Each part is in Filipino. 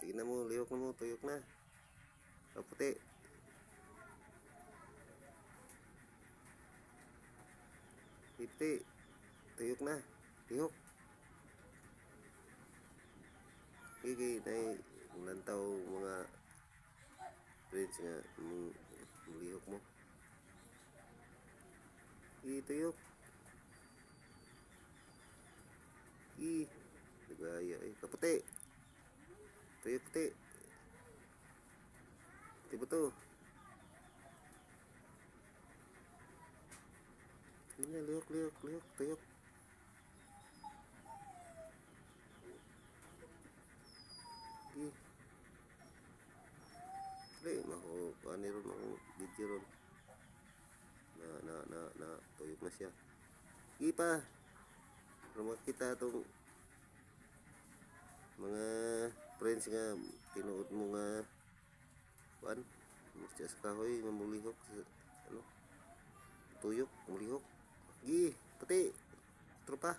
Sige na mo, lihok na mo, tuyok na. Kaputi. Puti. Tuyok na. Lihok. Sige, lantaw mga friends nga lihok mo. Tuyok. Nagaya kaputi. Tuyok puti. Puti ba to? Lihok, tuyok. Dali, makukuha ron akong video ron. Tuyok na siya. Pa. Para makita itong mga friends nga tinuod mo nga kuan. Masya sa kahoy nga mulihok sa ano. Tuyok, mulihok. Puti. Tropa.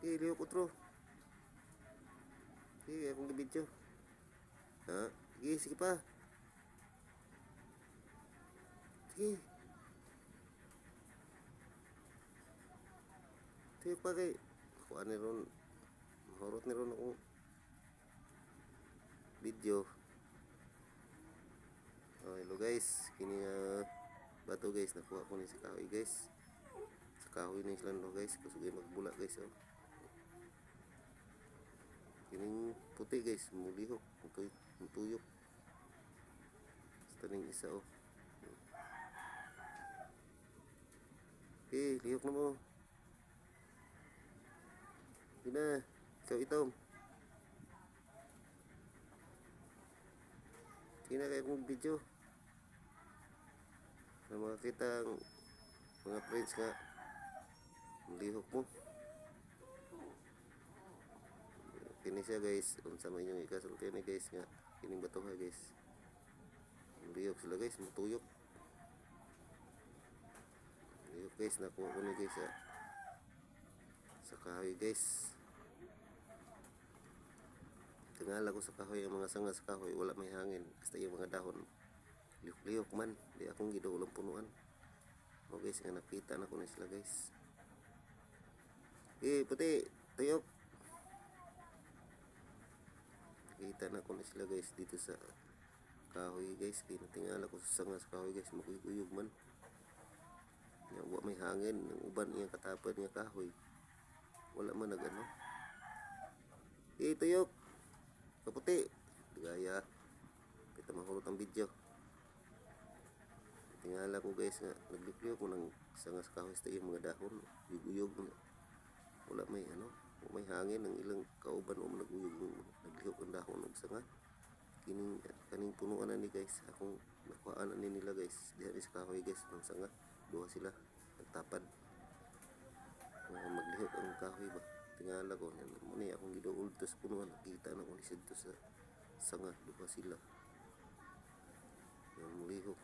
Lihok utro. Akong gibidyo. Sige pa. Sige. Tuyok pa kay kuan ni ron. Mahorot ni ron akong video. Hello guys, kini bato guys, nakuha ko ni sa kahoy guys. Sa kahoy ni sila guys, kusugay magbula guys. Kining puti guys, mulihok, mutuyok. Basta ning isa lihok na mo. Gina, ikaw itom. Kina kayo kong video na makakita ang mga friends nga lihok mo. Kini siya guys, unsa man yung ikasulti ni guys nga kining bato ha guys. Lihok sila guys, matuyok. Lihok guys, nakuha ko ni guys sa kahoy guys. Tingala ko sa kahoy, ang mga sanga sa kahoy wala may hangin, basta yung mga dahon lihok man, di akong giduulang punuan. Guys, nga nakita na ko na sila guys. Puti, tuyok. Kita na ko na sila guys dito sa kahoy guys. Tingala ko sa sanga sa kahoy guys, makuyog man. Wa may hangin, ang uban iyang katapan nga kahoy. Wala man nagano. Tuyok. Kaputi. Gaya. Kita mahulot ang video. Tingala ko guys nga naglipyo ko ng sanga sa kahoy sa iyang mga dahon. Uyog wala may may hangin ang ilang kauban o naguyog naglihok ang dahon ng sanga. Kaning punuan na ni guys, akong nakuhaan na nila guys diha sa kahoy guys ng sanga. Duha sila nagtapad maglihok ang kahoy ba. Tingala ko muna akong giduol to sa punuan, nakita na ko lisod to sa sanga. Duha sila mulihok.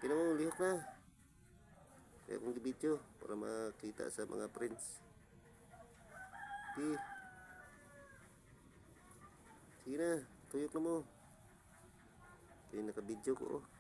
Kina mo lihok na. Kaya akong gibidyo para makita sa mga friends. Sige na, tuyok na mo. Kaya nakabidyo ko